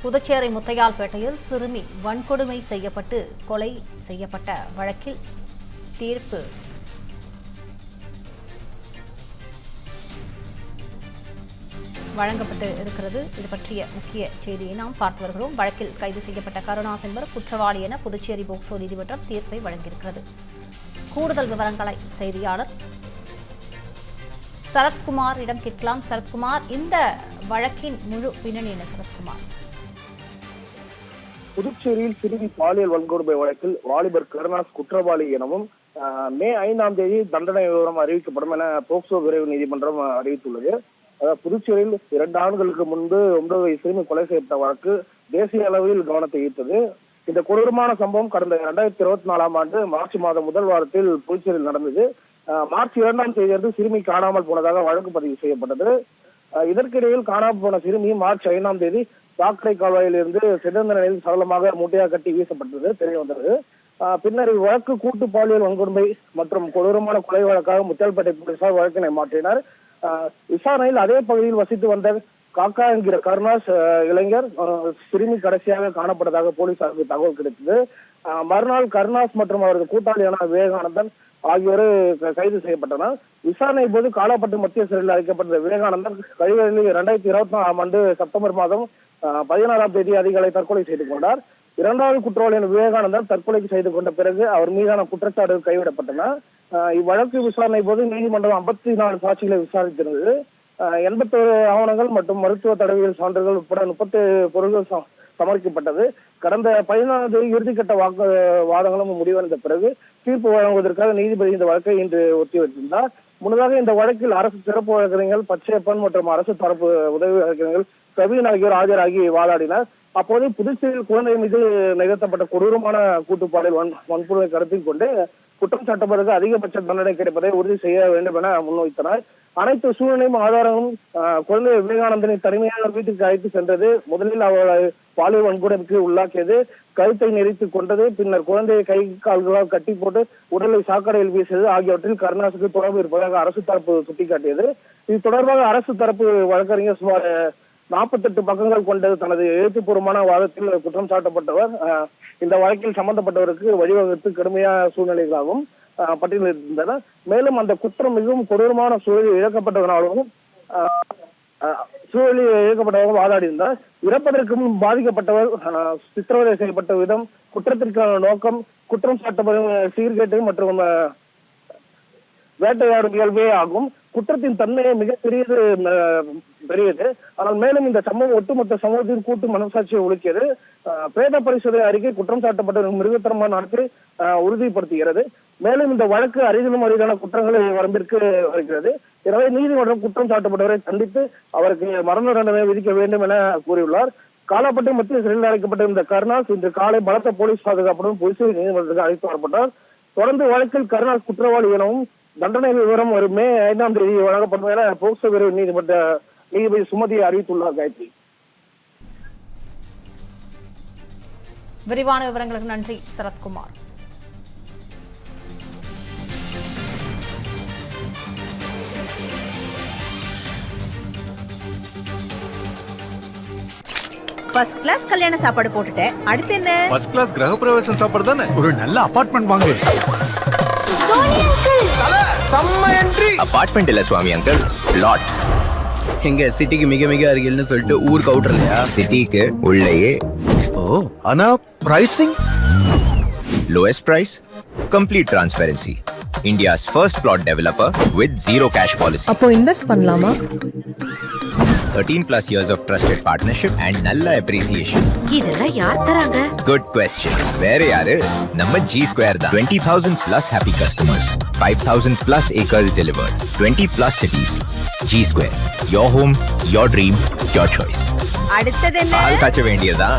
புதுச்சேரி முத்தையால்பேட்டையில் சிறுமி வன்கொடுமை செய்யப்பட்டு கொலை செய்யப்பட்ட வழக்கில் தீர்ப்பு வழங்கப்பட்டு இருக்கிறது. இது பற்றிய முக்கிய செய்தியை நாம் பார்த்து வருகிறோம். வழக்கில் கைது செய்யப்பட்ட கருணாஸ் என்பவர் குற்றவாளி என புதுச்சேரி போக்சோ நீதிமன்றம் தீர்ப்பை வழங்கியிருக்கிறது. கூடுதல் விவரங்களை செய்தியாளர் சரத்குமாரிடம் கேட்கலாம். சரத்குமார், இந்த வழக்கின் முழு பின்னணி என்ன? சரத்குமார், புதுச்சேரியில் சிறுமி பாலியல் வன்கொடுமை வழக்கில் வாலிபர் கருணாஸ் குற்றவாளி எனவும் மே 5ஆம் தேதி தண்டனை விவரம் அறிவிக்கப்படும் என போக்சோ விரைவு நீதிமன்றம் அறிவித்துள்ளது. புதுச்சேரியில் 2 ஆண்டுகளுக்கு முன்பு 9 வயது சிறுமி கொலை செய்யப்பட்ட வழக்கு தேசிய அளவில் கவனத்தை ஈர்த்தது. இந்த கொடூரமான சம்பவம் கடந்த 2024ஆம் ஆண்டு மார்ச் மாதம் முதல் வாரத்தில் புதுச்சேரியில் நடந்தது. மார்ச் 2ஆம் தேதியன்று சிறுமி காணாமல் போனதாக வழக்கு பதிவு செய்யப்பட்டது. இதற்கிடையில் காணாமல் போன சிறுமி மார்ச் 5ஆம் தேதி சாக்கடை கால்வாயில் இருந்து சிறந்த நிலையில் சரளமாக மூட்டையாக கட்டி வீசப்பட்டது தெரிய வந்தது. பின்னர் இவ்வழக்கு கூட்டு பாலியல் வன்கொடுமை மற்றும் கொடூரமான கொலை வழக்காக முத்தியால்பேட்டை போலீசார் வழக்கினை மாற்றினர். விசாரணையில் அதே பகுதியில் வசித்து வந்த காக்கா என்கிற கருணாஸ் இளைஞர் சிறுமி கடைசியாக காணப்பட்டதாக போலீசாருக்கு தகவல் கிடைத்தது. மறுநாள் கருணாஸ் மற்றும் அவரது கூட்டாளியான விவேகானந்தன் ஆகியோர் கைது செய்யப்பட்டனர். விசாரணை போது காலாப்பட்டு மத்திய சிறையில் அழைக்கப்பட்ட விவேகானந்தன் கழிவுகளில் 2024ஆம் ஆண்டு செப்டம்பர் மாதம் 16ஆம் தேதி அதிகாலை தற்கொலை செய்து கொண்டார். 2வது குற்றவாளியான விவேகானந்தன் தற்கொலை செய்து கொண்ட பிறகு அவர் மீதான குற்றச்சாட்டுகள் கைவிடப்பட்டன. இவ்வழக்கு விசாரணை போது நீதிமன்றம் 54 சாட்சிகளை விசாரித்திருந்தது. 81 ஆவணங்கள் மற்றும் மருத்துவ தடவியல் சான்றுகள் உட்பட 37 பொருட்கள் சமர்ப்பிக்கப்பட்டது. கடந்த 14ஆம் தேதி இறுதிக்கட்ட வாதங்களும் முடிவடைந்த பிறகு தீர்ப்பு வழங்குவதற்காக நீதிபதி இந்த வழக்கை இன்று ஒத்திவைத்திருந்தார். முன்னதாக இந்த வழக்கில் அரசு சிறப்பு வழக்கறிஞர்கள் பச்சையப்பன் மற்றும் அரசு தரப்பு உதவி வழக்கறிஞர்கள் கவின் ஆகியோர் ஆஜராகி வாதாடினர். அப்போது புதுச்சேரியில் குழந்தை மீது நிகழ்த்தப்பட்ட கொடூரமான கூட்டுப்பாலியல் வன்கொடுமை கருத்தில் கொண்டு குற்றம் சாட்டப்பதற்கு அதிகபட்ச தண்டனை கிடைப்பதை உறுதி செய்ய வேண்டும் என முன்வைத்தனர். அனைத்து சூழ்நிலையும் ஆதாரமும் குழந்தை விவேகானந்தனை தனிமையாக வீட்டுக்கு அழைத்து சென்றது, முதலில் அவளை பாலியல் வன்கொடுமைக்கு உள்ளாக்கியது, கழுத்தை நெறித்து கொண்டது, பின்னர் குழந்தையை கை கால்களால் கட்டி போட்டு உடலை சாக்கடையில் வீசியது ஆகியவற்றில் கருணாசுக்கு தொடர்பு இருப்பதாக அரசு தரப்பு சுட்டிக்காட்டியது. இது தொடர்பாக அரசு தரப்பு வழக்கறிஞர் சுமார் 48 பக்கங்கள் கொண்ட தனது எழுத்துப்பூர்வமான வாதத்தில் குற்றம் சாட்டப்பட்டவர் இந்த வழக்கில் சம்பந்தப்பட்டவருக்கு வழிவகுத்து கடுமையான சூழ்நிலைகளாகவும் பட்டியலிட்டிருந்தனர். மேலும் அந்த குற்றம் மிகவும் கொடூரமான சூழலில் இழக்கப்பட்டவனாகவும் வாதாடியிருந்தார். இறப்பதற்கு முன் பாதிக்கப்பட்டவர் சித்திரவதை செய்யப்பட்ட விதம், குற்றத்திற்கான நோக்கம், குற்றம் சாட்டப்படும் சீர்கேட்டு மற்றும் வேட்டையாடும் இயல்பே ஆகும். குற்றத்தின் தன்மையை மிக பெரியது. ஆனால் மேலும் இந்த சம்பவம் ஒட்டுமொத்த சமூகத்தின் கூட்டு மனசாட்சியை ஒழுக்கியது. பிரேத பரிசோதனை அறிக்கை குற்றம் சாட்டப்பட்ட மிருகத்தனமான நடத்தை உறுதிப்படுத்துகிறது. மேலும் இந்த வழக்கு அரிதிலும் அரிதான குற்றங்களை வரம்பிற்கு வருகிறது. எனவே நீதிமன்றம் குற்றம் சாட்டப்பட்டவரை தண்டித்து அவருக்கு மரண தண்டனை விதிக்க வேண்டும் என கூறியுள்ளார். காலாப்பட்டு மத்திய சிறையில் அழைக்கப்பட்ட இந்த கருணாஸ் இன்று காலை பலத்த போலீஸ் பாதுகாப்புடன் புதுச்சேரி நீதிமன்றத்துக்கு அழைத்து வரப்பட்டார். தொடர்ந்து வழக்கில் கருணாஸ் குற்றவாளி எனவும் தண்டனை விவரம் வரும் மே 5ஆம் தேதி வழங்கப்படும் என போக்சோ விரைவு நீதிமன்ற நீதிபதி சுமதியை அறிவித்துள்ளார். காயத்ரி, விரிவான விவரங்களுக்கு நன்றி சரத்குமார். ஃபர்ஸ்ட் கிளாஸ் கல்யாண சாப்பாடு போட்டுட்டேன், அடுத்து என்ன? ஃபர்ஸ்ட் கிளாஸ் கிரகப்பிரவேசம் சாப்பாடு தானே. ஒரு நல்ல அபார்ட்மெண்ட் வாங்கு. அபார்ட்மெண்ட் இல்ல சுவாமி அங்கிள், பிளாட். எங்க சிட்டிக்கு மிக மிக அருகில்னு சொல்லிட்டு ஊருக்கு அவுட்டர் இல்லையா? சிட்டிக்கு உள்ளேயே. ஓ, ஆனா pricing Lowest price, complete transparency. India's first plot developer with zero cash policy. அப்போ இன்வெஸ்ட் பண்ணலாமா? 13+ years of trusted partnership and நல்ல appreciation. இதெல்லாம் யார் தராங்க? Good question. வேற யாரு? நம்ம G Square தான். 20,000+ happy customers, 5,000+ acres delivered, 20+ cities. G Square, your home, your dream, your choice. அடுத்தது என்ன? பால் காய்ச்ச வேண்டியதா?